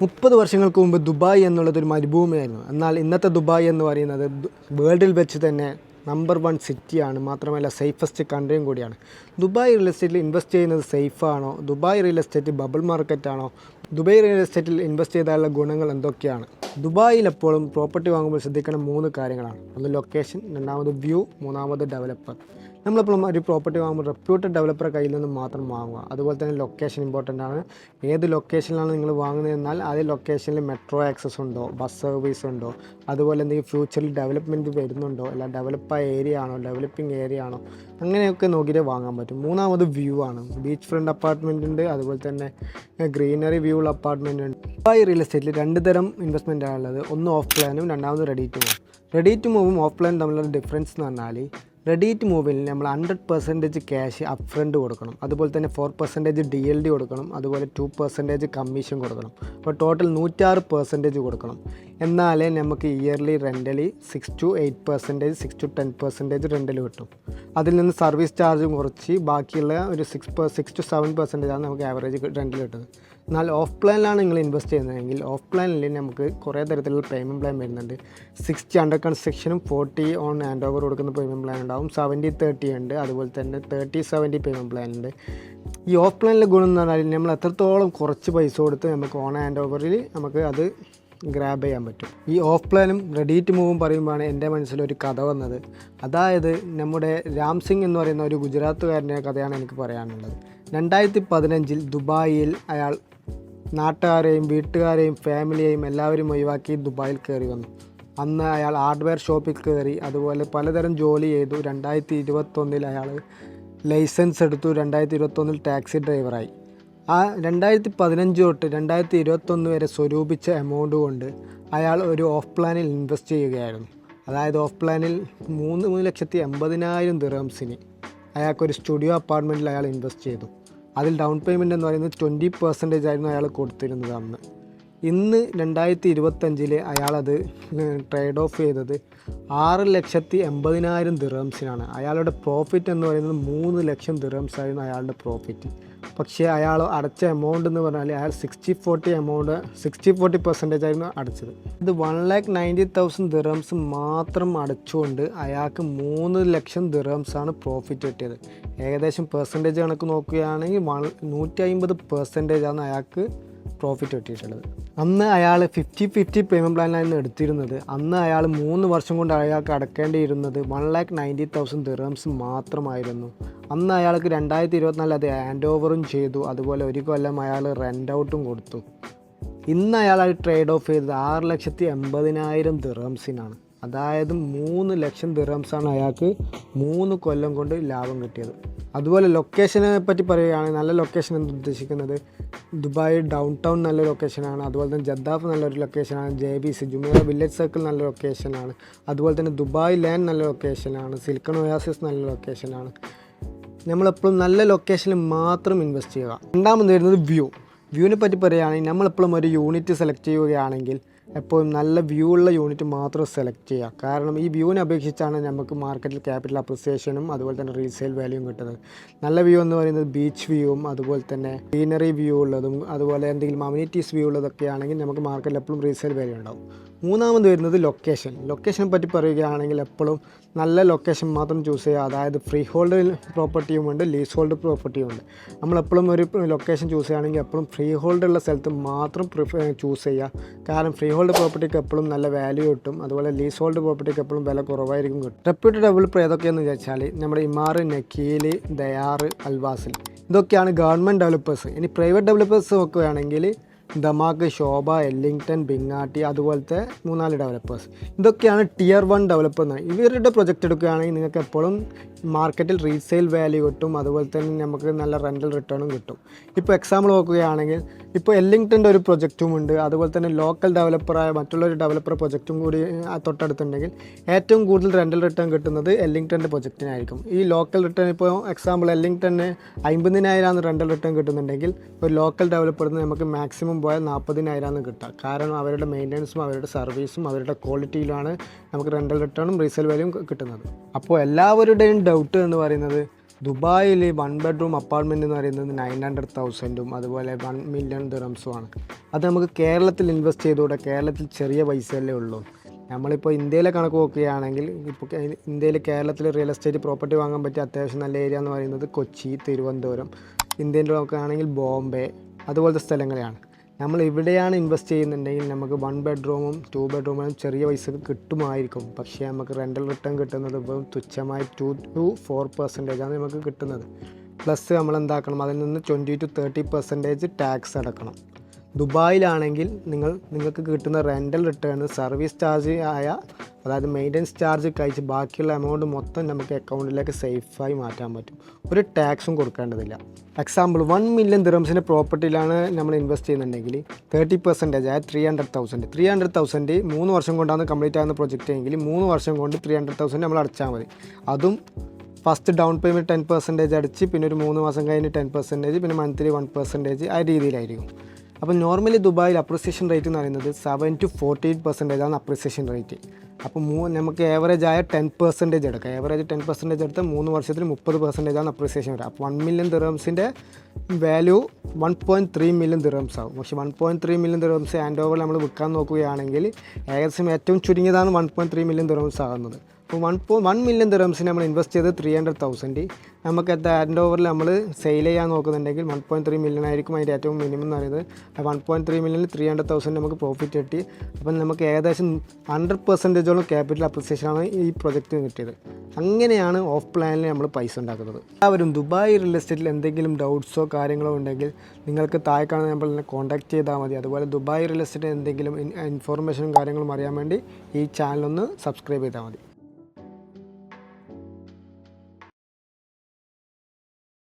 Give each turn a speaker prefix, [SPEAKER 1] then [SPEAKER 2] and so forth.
[SPEAKER 1] 30 വർഷങ്ങൾക്ക് മുമ്പ് ദുബായ് എന്നുള്ളത് ഒരു മരുഭൂമിയായിരുന്നു. എന്നാൽ ഇന്നത്തെ ദുബായ് എന്ന് പറയുന്നത് വേൾഡിൽ വെച്ച് തന്നെ നമ്പർ 1 സിറ്റിയാണ്. മാത്രമല്ല സേഫസ്റ്റ് കൺട്രിയും കൂടിയാണ്. ദുബായ് റിയൽ എസ്റ്റേറ്റിൽ ഇൻവെസ്റ്റ് ചെയ്യുന്നത് സേഫാണോ? ദുബായ് റിയൽ എസ്റ്റേറ്റ് ബബിൾ മാർക്കറ്റാണോ? ദുബായ് റിയൽ എസ്റ്റേറ്റിൽ ഇൻവെസ്റ്റ് ചെയ്താലുള്ള ഗുണങ്ങൾ എന്തൊക്കെയാണ്? ദുബായിൽ എപ്പോഴും പ്രോപ്പർട്ടി വാങ്ങുമ്പോൾ ശ്രദ്ധിക്കുന്ന 3 കാര്യങ്ങളാണ്. ഒന്ന് ലൊക്കേഷൻ, രണ്ടാമത് വ്യൂ, മൂന്നാമത് ഡെവലപ്പർ. നമ്മളെപ്പോഴും ഒരു പ്രോപ്പർട്ടി വാങ്ങുമ്പോൾ റെപ്യൂട്ടഡ് ഡെവലപ്പറെ കയ്യിൽ നിന്ന് മാത്രം വാങ്ങുക. അതുപോലെ തന്നെ ലൊക്കേഷൻ ഇമ്പോർട്ടൻ്റ് ആണ്. ഏത് ലൊക്കേഷനിലാണ് നിങ്ങൾ വാങ്ങുന്നതെന്നാൽ ആ ലൊക്കേഷനിൽ മെട്രോ ആക്സസ് ഉണ്ടോ, ബസ് സർവീസ് ഉണ്ടോ, അതുപോലെ എന്തെങ്കിലും ഫ്യൂച്ചറിൽ ഡെവലപ്മെൻറ്റ് വരുന്നുണ്ടോ, അല്ല ഡെവലപ്പായ ഏരിയ ആണോ, ഡെവലപ്പിംഗ് ഏരിയ ആണോ, അങ്ങനെയൊക്കെ നോക്കിയിട്ട് വാങ്ങാൻ പറ്റും. മൂന്നാമത് വ്യൂ ആണ്. ബീച്ച് ഫ്രണ്ട് അപ്പാർട്ട്മെൻ്റ് ഉണ്ട്, അതുപോലെ തന്നെ ഗ്രീനറി വ്യൂ ഉള്ള അപ്പാർട്ട്മെൻ്റ് ഉണ്ട്. ദുബായ് റിയൽ എസ്റ്റേറ്റിൽ 2 തരം ഇൻവെസ്റ്റ്മെൻ്റ് ആണുള്ളത്. ഒന്ന് ഓഫ് പ്ലാനും രണ്ടാമത് ready to move. Ready to മൂവും ഓഫ് പ്ലാനും തമ്മിലുള്ള ഡിഫറൻസ് എന്ന് പറഞ്ഞാൽ റെഡി ടു മൂവിൽ നമ്മൾ 100% ക്യാഷ് അപ്പ് ഫ്രണ്ട് കൊടുക്കണം. അതുപോലെ തന്നെ 4% DLD കൊടുക്കണം. അതുപോലെ 2% കമ്മീഷൻ കൊടുക്കണം. അപ്പോൾ ടോട്ടൽ 106% കൊടുക്കണം. എന്നാലേ നമുക്ക് ഇയർലി റെൻ്റലി 6 to 8%, 6 to 10% റെൻ്റൽ കിട്ടും. അതിൽ നിന്ന് സർവീസ് ചാർജും കുറച്ച് ബാക്കിയുള്ള ഒരു 6 to 7% ആണ് നമുക്ക് ആവറേജ് റെൻ്റൽ കിട്ടുന്നത്. എന്നാൽ ഓഫ് പ്ലാനിലാണ് നിങ്ങൾ ഇൻവെസ്റ്റ് ചെയ്യുന്നതെങ്കിൽ ഓഫ് പ്ലാനിൽ നമുക്ക് കുറേ തരത്തിലുള്ള പേയ്മെൻറ്റ് പ്ലാൻ വരുന്നുണ്ട്. 60 അണ്ടർ കൺസ്ട്രക്ഷനും 40 ഓൺ ഹാൻഡ് ഓവർ കൊടുക്കുന്ന പേയ്മെൻറ്റ് പ്ലാൻ ഉണ്ടാവും. 70-30 ഉണ്ട്, അതുപോലെ തന്നെ 30-70 പേയ്മെൻറ്റ് പ്ലാൻ ഉണ്ട്. ഈ ഓഫ് പ്ലാനിലെ ഗുണം എന്ന് പറഞ്ഞാൽ നമ്മൾ എത്രത്തോളം കുറച്ച് പൈസ കൊടുത്ത് നമുക്ക് ഓൺ ഹാൻഡ് ഓവറിൽ നമുക്ക് അത് ഗ്രാബ് ചെയ്യാൻ പറ്റും. ഈ ഓഫ് പ്ലാനും റെഡി ടു മൂവും പറയുമ്പോഴാണ് എൻ്റെ മനസ്സിലൊരു കഥ വന്നത്. അതായത് നമ്മുടെ രാം സിംഗ് എന്ന് പറയുന്ന ഒരു ഗുജറാത്തുകാരൻ്റെ കഥയാണ് എനിക്ക് പറയാനുള്ളത്. 2015 ദുബായിൽ അയാൾ നാട്ടുകാരെയും വീട്ടുകാരെയും ഫാമിലിയെയും എല്ലാവരും ഒഴിവാക്കി ദുബായിൽ കയറി വന്നു. അന്ന് അയാൾ ഹാർഡ്വെയർ ഷോപ്പിൽ കയറി, അതുപോലെ പലതരം ജോലി ചെയ്തു. 2021 അയാൾ ലൈസൻസ് എടുത്തു. 2021 ടാക്സി ഡ്രൈവറായി. ആ 2015 തൊട്ട് 2021 വരെ സ്വരൂപിച്ച എമൗണ്ട് കൊണ്ട് അയാൾ ഒരു ഓഫ് പ്ലാനിൽ ഇൻവെസ്റ്റ് ചെയ്യുകയായിരുന്നു. അതായത് ഓഫ് പ്ലാനിൽ 3,80,000 ദിർഹംസിന് അയാൾക്കൊരു സ്റ്റുഡിയോ അപ്പാർട്ട്മെൻറ്റിൽ അയാൾ ഇൻവെസ്റ്റ് ചെയ്തു. അതിൽ ഡൗൺ പേയ്മെൻറ്റ് എന്ന് പറയുന്നത് 20% ആയിരുന്നു അയാൾ കൊടുത്തിരുന്നത് അന്ന്. ഇന്ന് 2025 അയാളത് ട്രേഡ് ഓഫ് ചെയ്തത് 6,80,000 ദിർഹംസിനാണ്. അയാളുടെ പ്രോഫിറ്റ് എന്ന് പറയുന്നത് 3 ലക്ഷം ദിർഹംസ് ആയിരുന്നു അയാളുടെ പ്രോഫിറ്റ്. പക്ഷേ അയാൾ അടച്ച എമൗണ്ട് എന്ന് പറഞ്ഞാൽ അയാൾ 60-40% ആയിരുന്നു അടച്ചത്. ഇത് 1,90,000 ദിർഹംസ് മാത്രം അടച്ചുകൊണ്ട് അയാൾക്ക് 3 ലക്ഷം ദിർഹംസാണ് പ്രോഫിറ്റ് കിട്ടിയത്. ഏകദേശം പെർസെൻറ്റേജ് കണക്ക് നോക്കുകയാണെങ്കിൽ 150% ആണ് അയാൾക്ക് പ്രോഫിറ്റ് കിട്ടിയിട്ടുള്ളത്. അന്ന് അയാൾ 50-50 പേയ്മെൻറ്റ് പ്ലാനിലായിരുന്നു എടുത്തിരുന്നത്. അന്ന് അയാൾ 3 വർഷം കൊണ്ട് അയാൾക്ക് അടക്കേണ്ടിയിരുന്നത് 1,90,000 ദിർഹംസ് മാത്രമായിരുന്നു. അന്ന് അയാൾക്ക് 2024 അത് ഹാൻഡ് ഓവറും ചെയ്തു. അതുപോലെ ഒരു കൊല്ലം അയാൾ റെൻ്റ് ഔട്ടും കൊടുത്തു. ഇന്ന് അയാൾ ട്രേഡ് ഓഫ് ചെയ്തത് 6,80,000 ദിർഹംസിനാണ്. അതായത് 3 ലക്ഷം ദിർഹംസാണ് അയാൾക്ക് 3 കൊല്ലം കൊണ്ട് ലാഭം കിട്ടിയത്. അതുപോലെ ലൊക്കേഷനെ പറ്റി പറയുകയാണെങ്കിൽ നല്ല ലൊക്കേഷൻ എന്ന് ഉദ്ദേശിക്കുന്നത് ദുബായ് ഡൗൺ ടൗൺ നല്ല ലൊക്കേഷനാണ്. അതുപോലെ തന്നെ ജദ്ദാഫ് നല്ലൊരു ലൊക്കേഷനാണ്. JBC ജുമേറ വില്ലേജ് സർക്കിൾ നല്ല ലൊക്കേഷനാണ്. അതുപോലെ തന്നെ ദുബായ് ലാൻഡ് നല്ല ലൊക്കേഷനാണ്. സിലിക്കൺ ഒയാസിസ് നല്ല ലൊക്കേഷനാണ്. നമ്മളെപ്പോഴും നല്ല ലൊക്കേഷനിൽ മാത്രം ഇൻവെസ്റ്റ് ചെയ്യുക. രണ്ടാമത് വരുന്നത് വ്യൂവിനെ പറ്റി പറയുകയാണെങ്കിൽ നമ്മളെപ്പോഴും ഒരു യൂണിറ്റ് സെലക്ട് ചെയ്യുകയാണെങ്കിൽ എപ്പോഴും നല്ല വ്യൂ ഉള്ള യൂണിറ്റ് മാത്രം സെലക്ട് ചെയ്യുക. കാരണം ഈ വ്യൂവിനെ അപേക്ഷിച്ചാണ് നമുക്ക് മാർക്കറ്റിൽ ക്യാപിറ്റൽ അപ്രിസിയേഷനും അതുപോലെ തന്നെ റീസെയിൽ വാല്യൂവും കിട്ടുന്നത്. നല്ല വ്യൂ എന്ന് പറയുന്നത് ബീച്ച് വ്യൂവും അതുപോലെ തന്നെ ഗ്രീനറി വ്യൂ ഉള്ളതും അതുപോലെ എന്തെങ്കിലും അമ്യൂണിറ്റീസ് വ്യൂ ഉള്ളതൊക്കെ ആണെങ്കിൽ നമുക്ക് മാർക്കറ്റിൽ എപ്പോഴും റീസെയിൽ വാല്യൂ ഉണ്ടാവും. മൂന്നാമത് വരുന്നത് ലൊക്കേഷനെ പറ്റി പറയുകയാണെങ്കിൽ എപ്പോഴും നല്ല ലൊക്കേഷൻ മാത്രം ചൂസ് ചെയ്യുക. അതായത് ഫ്രീ ഹോൾഡ് പ്രോപ്പർട്ടിയും ഉണ്ട്, ലീസ് ഹോൾഡ് പ്രോപ്പർട്ടിയും ഉണ്ട്. നമ്മളെപ്പോഴും ഒരു ലൊക്കേഷൻ ചൂസ് ചെയ്യുകയാണെങ്കിൽ എപ്പോഴും ഫ്രീ ഹോൾഡ് ഉള്ള സ്ഥലത്ത് മാത്രം ചൂസ് ചെയ്യുക. കാരണം ഫ്രീ ഹോൾഡ് പ്രോപ്പർട്ടിക്ക് എപ്പോഴും നല്ല വാല്യൂ കിട്ടും. അതുപോലെ ലീസ് ഹോൾഡ് പ്രോപ്പർട്ടിക്ക് എപ്പോഴും വില കുറവായിരിക്കും കിട്ടും. റെപ്യൂട്ടഡ് ഡെവലപ്പർ ഏതൊക്കെയാണെന്ന് വെച്ചാൽ നമ്മുടെ ഇമാർ, നക്കീൽ, ദയാർ, അൽവാസിൽ ഇതൊക്കെയാണ് ഗവൺമെൻറ് ഡെവലപ്പേഴ്സ്. ഇനി പ്രൈവറ്റ് ഡെവലപ്പേഴ്സ് നോക്കുകയാണെങ്കിൽ ദമാക്, ശോഭ, എല്ലിങ്ടൺ, ബിങ്ങാട്ടി അതുപോലത്തെ 3-4 ഡെവലപ്പേഴ്സ്. ഇതൊക്കെയാണ് Tier 1 ഡെവലപ്പർ എന്ന്. ഇവരുടെ പ്രൊജക്റ്റ് എടുക്കുകയാണെങ്കിൽ നിങ്ങൾക്ക് എപ്പോഴും മാർക്കറ്റിൽ റീസെയിൽ വാല്യൂ കിട്ടും. അതുപോലെ തന്നെ നമുക്ക് നല്ല റെൻ്റൽ റിട്ടേണും കിട്ടും. ഇപ്പോൾ എക്സാമ്പിൾ നോക്കുകയാണെങ്കിൽ ഇപ്പോൾ എല്ലിങ്ടൻ്റെ ഒരു പ്രൊജക്റ്റും ഉണ്ട്. അതുപോലെ തന്നെ ലോക്കൽ ഡെവലപ്പറായ മറ്റുള്ളൊരു ഡെവലപ്പർ പ്രൊജക്റ്റും കൂടി തൊട്ടടുത്തുണ്ടെങ്കിൽ ഏറ്റവും കൂടുതൽ റെൻ്റൽ റിട്ടേൺ കിട്ടുന്നത് എല്ലിങ്ടൻ്റെ പ്രൊജക്റ്റിനായിരിക്കും. ഈ ലോക്കൽ റിട്ടേൺ ഇപ്പോൾ എക്സാമ്പിൾ എല്ലിങ്ടന് 50,000 റെൻ്റൽ റിട്ടേൺ കിട്ടുന്നുണ്ടെങ്കിൽ ഒരു ലോക്കൽ ഡെവലപ്പറിൽ നിന്ന് നമുക്ക് മാക്സിമം പോയാൽ 40,000 കിട്ടുക. കാരണം അവരുടെ മെയിൻ്റനൻസും അവരുടെ സർവീസും അവരുടെ ക്വാളിറ്റിയിലാണ് നമുക്ക് റെൻ്റൽ റിട്ടേണും റീസെയിൽ വാല്യൂയും കിട്ടുന്നത്. അപ്പോൾ എല്ലാവരുടെയും ഡൗട്ട് എന്ന് പറയുന്നത് ദുബായിൽ 1 ബെഡ്റൂം അപ്പാർട്ട്മെൻറ്റ് എന്ന് പറയുന്നത് 900,000 അതുപോലെ 1 മില്യൺ ദിറംസുമാണ്. അത് നമുക്ക് കേരളത്തിൽ ഇൻവെസ്റ്റ് ചെയ്തുകൂടെ? കേരളത്തിൽ ചെറിയ പൈസയല്ലേ ഉള്ളൂ. നമ്മളിപ്പോൾ ഇന്ത്യയിലെ കണക്ക് നോക്കുകയാണെങ്കിൽ ഇപ്പോൾ ഇന്ത്യയിൽ കേരളത്തിൽ റിയൽ എസ്റ്റേറ്റ് പ്രോപ്പർട്ടി വാങ്ങാൻ പറ്റിയ അത്യാവശ്യം നല്ല ഏരിയ എന്ന് പറയുന്നത് കൊച്ചി, തിരുവനന്തപുരം, ഇന്ത്യയിൽ നോക്കുകയാണെങ്കിൽ ബോംബെ അതുപോലത്തെ സ്ഥലങ്ങളെയാണ്. നമ്മൾ ഇവിടെയാണ് ഇൻവെസ്റ്റ് ചെയ്യുന്നുണ്ടെങ്കിൽ നമുക്ക് 1 ബെഡ്റൂമും 2 ബെഡ്റൂമും ചെറിയ പൈസക്ക് കിട്ടുമായിരിക്കും. പക്ഷേ നമുക്ക് റെൻ്റൽ റിട്ടേൺ കിട്ടുന്നത് ഇപ്പോൾ തുച്ഛമായി 2 to 4% നമുക്ക് കിട്ടുന്നത്. പ്ലസ് നമ്മൾ എന്താക്കണം, അതിൽ നിന്ന് 20 to 30% ടാക്സ് അടക്കണം. ദുബായിലാണെങ്കിൽ നിങ്ങൾക്ക് കിട്ടുന്ന റെൻ്റൽ റിട്ടേൺ സർവീസ് ചാർജ് ആയ, അതായത് മെയിൻ്റനൻസ് ചാർജ് കഴിച്ച് ബാക്കിയുള്ള എമൗണ്ട് മൊത്തം നമുക്ക് അക്കൗണ്ടിലേക്ക് സേഫായി മാറ്റാൻ പറ്റും. ഒരു ടാക്സും കൊടുക്കേണ്ടതില്ല. എക്സാമ്പിൾ 1 മില്യൺ ദിറംസിൻ്റെ പ്രോപ്പർട്ടിയിലാണ് നമ്മൾ ഇൻവെസ്റ്റ് ചെയ്യുന്നുണ്ടെങ്കിൽ 30% ആയ 300,000 3 വർഷം കൊണ്ടാണ് കംപ്ലീറ്റ് ആകുന്ന പ്രൊജക്റ്റ് എങ്കിൽ 3 വർഷം കൊണ്ട് 300,000 നമ്മൾ അടച്ചാൽ മതി. അതും ഫസ്റ്റ് ഡൗൺ പേയ്മെൻറ്റ് 10% അടിച്ച് പിന്നെ ഒരു 3 മാസം കഴിഞ്ഞ് 10%, പിന്നെ മന്ത്ലി 1% ആ രീതിയിലായിരിക്കും. അപ്പോൾ നോർമലി ദുബായിൽ അപ്രിസിയേഷൻ റേറ്റ് എന്ന് പറയുന്നത് 7 to 14% ആണ് അപ്രിസിയേഷൻ റേറ്റ്. അപ്പോൾ നമുക്ക് ഏവറേജ് ആയ 10% എടുക്കാം. ഏവറേജ് 10% എടുത്താൽ 3 വർഷത്തിൽ 30% ആണ് അപ്രിസിയേഷൻ വരിക. അപ്പോൾ 1 മില്യൺ ദിറംസിൻ്റെ വാല്യൂ 1.3 മില്യൺ ദിറംസ് ആവും. പക്ഷേ 1.3 മില്യൺ ദിറംസ് ഹാൻഡ് ഓവർ നമ്മൾ വിൽക്കാൻ നോക്കുകയാണെങ്കിൽ ഏകദേശം ഏറ്റവും ചുരുങ്ങിയതാണ് 1.3 മില്യൺ ദിറംസ് ആകുന്നത്. അപ്പോൾ 1 മില്യൺ ദിറംസിന് നമ്മൾ ഇൻവെസ്റ്റ് ചെയ്ത് 300,000 നമുക്ക് at ഹാൻഡ് ഓവറിൽ നമ്മൾ സെയിൽ ചെയ്യാൻ നോക്കുന്നുണ്ടെങ്കിൽ 1.3 മില്യൺ ആയിരിക്കും അതിൻ്റെ ഏറ്റവും മിനിമം എന്ന് പറയുന്നത്. 1.3 മില്യണിൽ 300,000 നമുക്ക് പ്രോഫിറ്റ് കിട്ടി. അപ്പം നമുക്ക് ഏകദേശം 100%ഓളം ക്യാപിറ്റൽ അപ്രിസിയേഷനാണ് ഈ പ്രൊജക്റ്റ് കിട്ടിയത്. അങ്ങനെയാണ് ഓഫ് പ്ലാനിൽ നമ്മൾ പൈസ ഉണ്ടാക്കുന്നത്. എല്ലാവരും ദുബായ് റിയൽ എസ്റ്റേറ്റിൽ എന്തെങ്കിലും ഡൗട്ട്സോ കാര്യങ്ങളോ ഉണ്ടെങ്കിൽ നിങ്ങൾക്ക് താഴെ കാണുന്ന നമ്പറിൽ കോൺടാക്ട് ചെയ്താൽ മതി. അതുപോലെ ദുബായ് റിയൽ എസ്റ്റേറ്റ് എന്തെങ്കിലും ഇൻഫോർമേഷനും കാര്യങ്ങളും അറിയാൻ വേണ്ടി ഈ ചാനലൊന്ന് സബ്സ്ക്രൈബ് ചെയ്താൽ മതി.